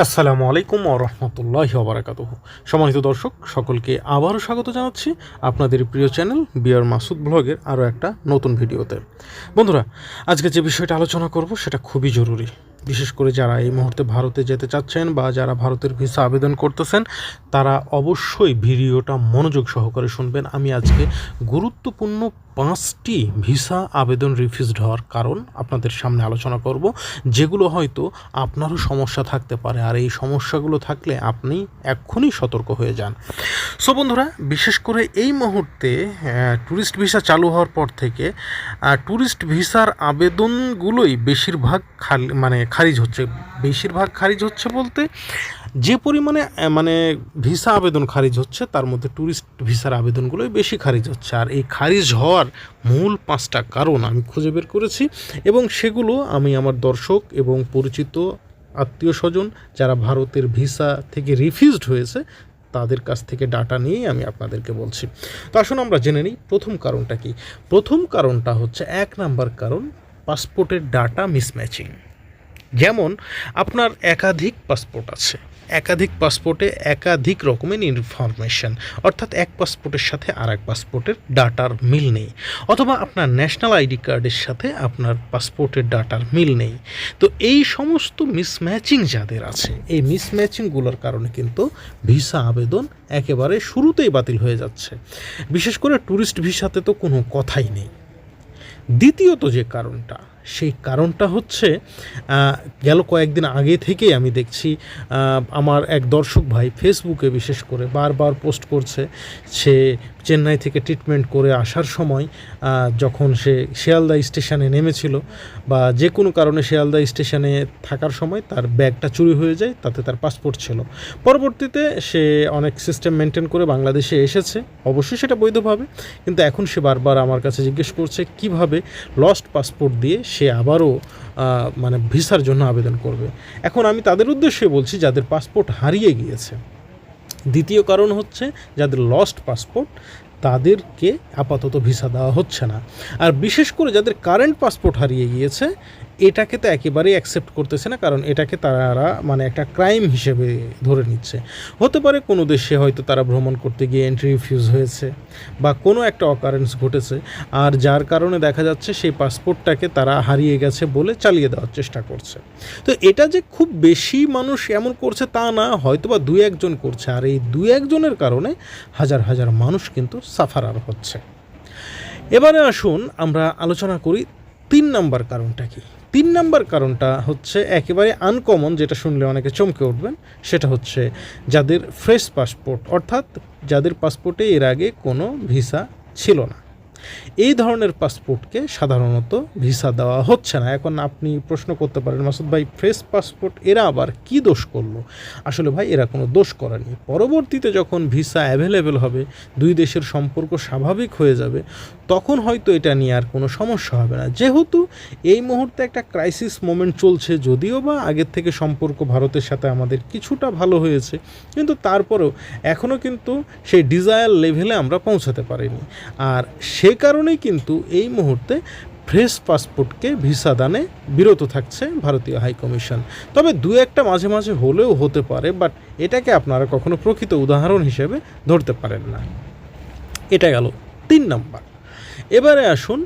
আসসালামু আলাইকুম ওয়া রাহমাতুল্লাহি ওয়া বারাকাতুহু। সম্মানিত দর্শক সকলকে আবারও স্বাগত জানাচ্ছি আপনাদের প্রিয় চ্যানেল বিআর মাসুদ ব্লগের আরও একটা নতুন ভিডিওতে। বন্ধুরা, আজকে যে বিষয়টা আলোচনা করব সেটা খুবই জরুরি, বিশেষ করে যারা এই মুহূর্তে ভারতে যেতে চাচ্ছেন বা যারা ভারতের ভিসা আবেদন করতেছেন তারা অবশ্যই ভিডিওটা মনোযোগ সহকারে শুনবেন। আমি আজকে গুরুত্বপূর্ণ 5টি ভিসা আবেদন রিফিউজড হওয়ার কারণ আপনাদের সামনে আলোচনা করব, যেগুলো হয়তো আপনারও সমস্যা থাকতে পারে, আর এই সমস্যাগুলো থাকলে আপনি এক্ষুনি সতর্ক হয়ে যান। সো বন্ধুরা, বিশেষ করে এই মুহূর্তে ট্যুরিস্ট ভিসা চালু হওয়ার পর থেকে ট্যুরিস্ট ভিসার আবেদনগুলোই বেশিরভাগ খারিজ হচ্ছে। বেশিরভাগ খারিজ হচ্ছে বলতে যে পরিমাণে ভিসা আবেদন খারিজ হচ্ছে তার মধ্যে ট্যুরিস্ট ভিসার আবেদনগুলোই বেশি খারিজ হচ্ছে। আর এই খারিজ হওয়ার মূল 5টা কারণ আমি খুঁজে বের করেছি এবং সেগুলো আমি আমার দর্শক এবং পরিচিত আত্মীয় স্বজন যারা ভারতের ভিসা থেকে রিফিউজড হয়েছে তাদের কাছ থেকে ডাটা নিয়েই আমি আপনাদেরকে বলছি। তো আসুন আমরা জেনে নিই প্রথম কারণটা কি। প্রথম কারণটা হচ্ছে 1 নাম্বার কারণ, পাসপোর্টের ডাটা মিসম্যাচিং। যেমন আপনার একাধিক পাসপোর্ট আছে, একাধিক পাসপোর্টে একাধিক রকমের ইনফরমেশন, অর্থাৎ এক পাসপোর্টের সাথে আর এক পাসপোর্টের ডাটার মিল নেই, অথবা আপনার ন্যাশনাল আইডি কার্ডের সাথে আপনার পাসপোর্টের ডাটার মিল নেই। তো এই সমস্ত মিসম্যাচিং যাদের আছে, এই মিসম্যাচিংগুলোর কারণে কিন্তু ভিসা আবেদন একেবারে শুরুতেই বাতিল হয়ে যাচ্ছে। বিশেষ করে ট্যুরিস্ট ভিসাতে তো কোনো কথাই নেই। দ্বিতীয়ত যে কারণটা, সেই কারণটা হচ্ছে গেল কয়েকদিন আগে থেকেই আমি দেখছি আমার এক দর্শক ভাই ফেসবুকে বিশেষ করে বারবার পোস্ট করছে। সে চেন্নাই থেকে ট্রিটমেন্ট করে আসার সময় যখন সে শিয়ালদা স্টেশনে নেমেছিল বা যে কোনো কারণে শিয়ালদা স্টেশনে থাকার সময় তার ব্যাগটা চুরি হয়ে যায়, তাতে তার পাসপোর্ট ছিল। পরবর্তীতে সে অনেক সিস্টেম মেনটেন করে বাংলাদেশে এসেছে, অবশ্যই সেটা বৈধভাবে, কিন্তু এখন সে বারবার আমার কাছে জিজ্ঞেস করছে কিভাবে লস্ট পাসপোর্ট দিয়ে সে আবারও ভিসার জন্য আবেদন করবে। এখন আমি তাদের উদ্দেশ্যে বলছি যাদের পাসপোর্ট হারিয়ে গিয়েছে। দ্বিতীয় কারণ হচ্ছে যাদের লস্ট পাসপোর্ট তাদেরকে আপাতত ভিসা দেওয়া হচ্ছে না। আর বিশেষ করে যাদের কারেন্ট পাসপোর্ট হারিয়ে গিয়েছে এটাকে তো একেবারেই অ্যাকসেপ্ট করতেছে না, কারণ এটাকে তারা একটা ক্রাইম হিসেবে ধরে নিচ্ছে। হতে পারে কোনো দেশে হয়তো তারা ভ্রমণ করতে গিয়ে এন্ট্রি রিফিউজ হয়েছে বা কোনো একটা অকারেন্স ঘটেছে, আর যার কারণে দেখা যাচ্ছে সেই পাসপোর্টটাকে তারা হারিয়ে গেছে বলে চালিয়ে দেওয়ার চেষ্টা করছে। তো এটা যে খুব বেশি মানুষ এমন করছে তা না, হয়তো বা 2-1 জন করছে, আর এই 2-1 জনের কারণে হাজার হাজার মানুষ কিন্তু সাফারার হচ্ছে। এবারে আসুন আমরা আলোচনা করি 3 নাম্বার কারণটা কি। 3 নাম্বার কারণটা হচ্ছে একেবারে আনকমন, যেটা শুনলে অনেকে চমকে উঠবেন। সেটা হচ্ছে যাদের ফ্রেশ পাসপোর্ট, অর্থাৎ যাদের পাসপোর্টে এর আগে কোনো ভিসা ছিল না। এই ধরনের পাসপোর্টকে সাধারণত ভিসা দেওয়া হচ্ছে না। এখন আপনি প্রশ্ন করতে পারেন, মাসুদ ভাই ফ্রেশ পাসপোর্ট এরা আবার কি দোষ করলো? আসলে ভাই এরা কোনো দোষ করেনি। পরবর্তীতে যখন ভিসা অ্যাভেলেবেল হবে, 2 দেশের সম্পর্ক স্বাভাবিক হয়ে যাবে, তখন হয়তো এটা নিয়ে আর কোনো সমস্যা হবে না। যেহেতু এই মুহূর্তে একটা ক্রাইসিস মোমেন্ট চলছে, যদিও বা আগের থেকে সম্পর্ক ভারতের সাথে আমাদের কিছুটা ভালো হয়েছে, কিন্তু তারপরেও এখনও কিন্তু সেই ডিজায়ার লেভেলে আমরা পৌঁছাতে পারিনি। আর সে কারণেই কিন্তু এই মুহূর্তে ফ্রেশ পাসপোর্টকে ভিসা দানে বিরত থাকছে ভারতীয় হাইকমিশন। তবে 2-1টা মাঝে মাঝে হলেও হতে পারে, বাট এটাকে আপনারা কখনো প্রকৃত উদাহরণ হিসেবে ধরতে পারেন না। এটা গেল 3 নাম্বার। এবারে আসুন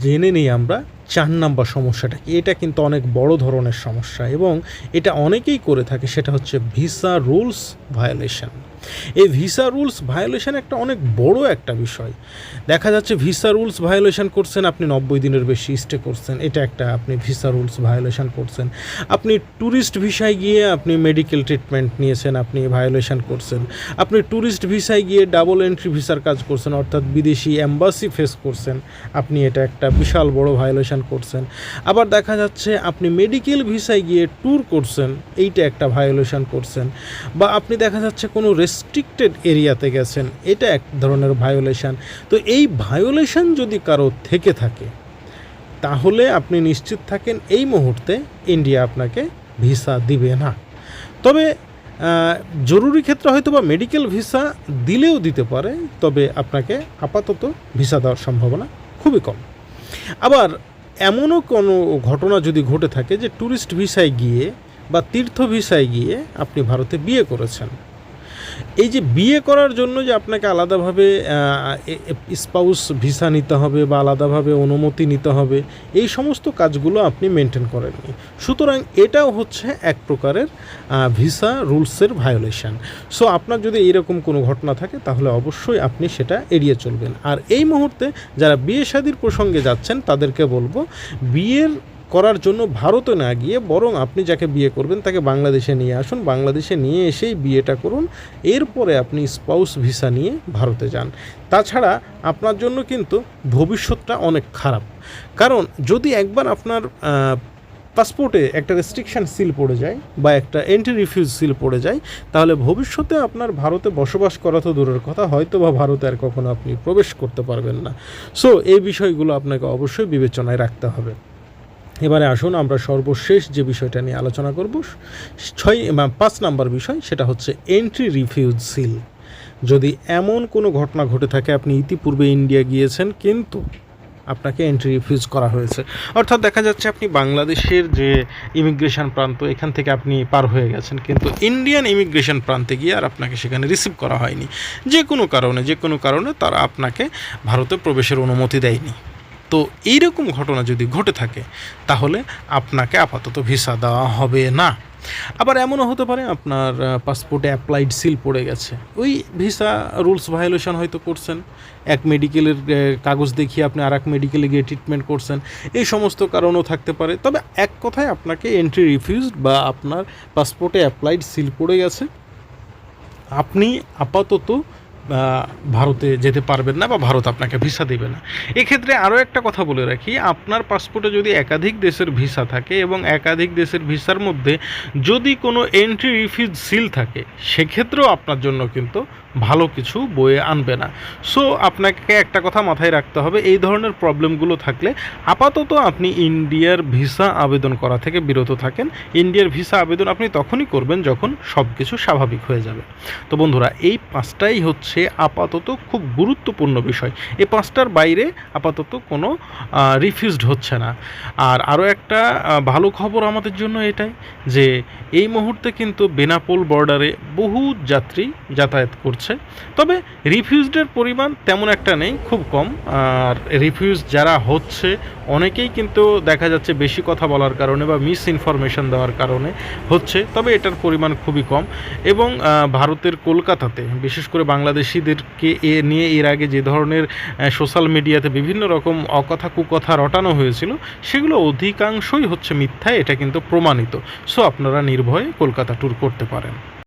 জেনে নিই আমরা 4 নাম্বার সমস্যাটা কি। এটা কিন্তু অনেক বড় ধরনের সমস্যা এবং এটা অনেকেই করে থাকে। সেটা হচ্ছে ভিসা রুলস ভায়োলেশন। এই ভিসা রুলস ভায়োলেশন একটা অনেক বড় একটা বিষয়। দেখা যাচ্ছে ভিসা রুলস ভায়োলেশন করছেন, আপনি 90 দিনের বেশি স্টে করছেন, এটা একটা আপনি ভিসা রুলস ভায়োলেশন করছেন। আপনি ট্যুরিস্ট ভিসায় গিয়ে আপনি মেডিকেল ট্রিটমেন্ট নিয়েছেন, আপনি ভায়োলেশন করছেন। আপনি ট্যুরিস্ট ভিসায় গিয়ে ডাবল এন্ট্রি ভিসার কাজ করছেন, অর্থাৎ বিদেশি এম্বাসি ফেস করছেন, আপনি এটা একটা বিশাল বড় ভায়োলেশন করছেন। আবার দেখা যাচ্ছে আপনি মেডিকেল ভিসায় গিয়ে ট্যুর করছেন, এইটা একটা ভায়োলেশন করছেন। বা আপনি দেখা যাচ্ছে কোনো রেস্ট্রিক্টেড এরিয়াতে গেছেন, এটা এক ধরনের ভায়োলেশন। তো এই ভায়োলেশন যদি কারো থেকে থাকে তাহলে আপনি নিশ্চিত থাকেন এই মুহূর্তে ইন্ডিয়া আপনাকে ভিসা দিবে না। তবে জরুরি ক্ষেত্রে হয়তো বা মেডিকেল ভিসা দিলেও দিতে পারে, তবে আপনাকে আপাতত ভিসা দেওয়ার সম্ভাবনা খুবই কম। আবার এমনও কোনো ঘটনা যদি ঘটে থাকে যে ট্যুরিস্ট ভিসায় গিয়ে বা তীর্থ ভিসায় গিয়ে আপনি ভারতে বিয়ে করেছেন, এই যে বিয়ে করার জন্য যে আপনাকে আলাদাভাবে স্পাউস ভিসা নিতে হবে বা আলাদাভাবে অনুমতি নিতে হবে, এই সমস্ত কাজগুলো আপনি মেনটেন করেননি। সুতরাং এটাও হচ্ছে এক প্রকারের ভিসা রুলসের ভায়োলেশন। সো আপনার যদি এইরকম কোনো ঘটনা থাকে তাহলে অবশ্যই আপনি সেটা এড়িয়ে চলবেন। আর এই মুহূর্তে যারা বিয়ে শাদির প্রসঙ্গে যাচ্ছেন তাদেরকে বলবো, বিয়ের করার জন্য ভারতে না গিয়ে বরং আপনি যাকে বিয়ে করবেন তাকে বাংলাদেশে নিয়ে আসুন, বাংলাদেশে নিয়ে এসেই বিয়েটা করুন, এরপরে আপনি স্পাউস ভিসা নিয়ে ভারতে যান। তাছাড়া আপনার জন্য কিন্তু ভবিষ্যৎটা অনেক খারাপ, কারণ যদি একবার আপনার পাসপোর্টে একটা রেস্ট্রিকশান সিল পড়ে যায় বা একটা এন্ট্রি রিফিউজ সিল পড়ে যায়, তাহলে ভবিষ্যতে আপনার ভারতে বসবাস করা তো দূরের কথা, হয়তো বা ভারতে আর কখনো আপনি প্রবেশ করতে পারবেন না। সো এই বিষয়গুলো আপনাকে অবশ্যই বিবেচনায় রাখতে হবে। এবারে আসুন আমরা সর্বশেষ যে বিষয়টা নিয়ে আলোচনা করব, 5 নাম্বার বিষয়, সেটা হচ্ছে এন্ট্রি রিফিউজ সিল। যদি এমন কোনো ঘটনা ঘটে থাকে, আপনি ইতিপূর্বে ইন্ডিয়া গিয়েছেন কিন্তু আপনাকে এন্ট্রি রিফিউজ করা হয়েছে, অর্থাৎ দেখা যাচ্ছে আপনি বাংলাদেশের যে ইমিগ্রেশন প্রান্ত এখান থেকে আপনি পার হয়ে গেছেন, কিন্তু ইন্ডিয়ান ইমিগ্রেশন প্রান্তে গিয়ে আর আপনাকে সেখানে রিসিভ করা হয়নি, যে কোনো কারণে তারা আপনাকে ভারতে প্রবেশের অনুমতি দেয়নি। তো এইরকম ঘটনা যদি ঘটে থাকে তাহলে আপনাকে আপাতত ভিসা দেওয়া হবে না। আবার এমনও হতে পারে আপনার পাসপোর্টে অ্যাপ্লাইড সিল পড়ে গেছে, ওই ভিসা রুলস ভায়োলেশন হয়তো করছেন, এক মেডিকেলের কাগজ দেখিয়ে আপনি আর এক মেডিকেলে গিয়ে ট্রিটমেন্ট করছেন, এই সমস্ত কারণও থাকতে পারে। তবে এক কথায় আপনাকে এন্ট্রি রিফিউজড বা আপনার পাসপোর্টে অ্যাপ্লাইড সিল পড়ে গেছে, আপনি আপাতত ভারতে যেতে পারবেন না বা ভারত আপনাকে ভিসা দেবে না। এক্ষেত্রে আরও একটা কথা বলে রাখি, আপনার পাসপোর্টে যদি একাধিক দেশের ভিসা থাকে এবং একাধিক দেশের ভিসার মধ্যে যদি কোনো এন্ট্রি রিফিউজ সিল থাকে, সেক্ষেত্রেও আপনার জন্য কিন্তু ভালো কিছু বয়ে আনবে না। সো আপনাকে একটা কথা মাথায় রাখতে হবে, এই ধরনের প্রবলেমগুলো থাকলে আপাতত আপনি ইন্ডিয়ার ভিসা আবেদন করা থেকে বিরত থাকেন। ইন্ডিয়ার ভিসা আবেদন আপনি তখনই করবেন যখন সব কিছু স্বাভাবিক হয়ে যাবে। তো বন্ধুরা, এই 5টাই হচ্ছে আপাতত খুব গুরুত্বপূর্ণ বিষয়। এই 5টার বাইরে আপাতত কোনো রিফিউজড হচ্ছে না। আর আরও একটা ভালো খবর আমাদের জন্য এটাই যে এই মুহূর্তে কিন্তু বেনাপোল বর্ডারে বহু যাত্রী যাতায়াত করছে, তবে রিফিউজডের পরিমাণ তেমন একটা নেই, খুব কম। আর রিফিউজ যারা হচ্ছে অনেকেই কিন্তু দেখা যাচ্ছে বেশি কথা বলার কারণে বা মিস ইনফরমেশন দেওয়ার কারণে হচ্ছে, তবে এটার পরিমাণ খুবই কম। এবং ভারতের কলকাতাতে বিশেষ করে বাংলাদেশিদেরকে নিয়ে এর আগে যে ধরনের সোশ্যাল মিডিয়াতে বিভিন্ন রকম অকথা কুকথা রটানো হয়েছিল, সেগুলো অধিকাংশই হচ্ছে মিথ্যা, এটা কিন্তু প্রমাণিত। সো আপনারা নির্ভয়ে কলকাতা ট্যুর করতে পারেন।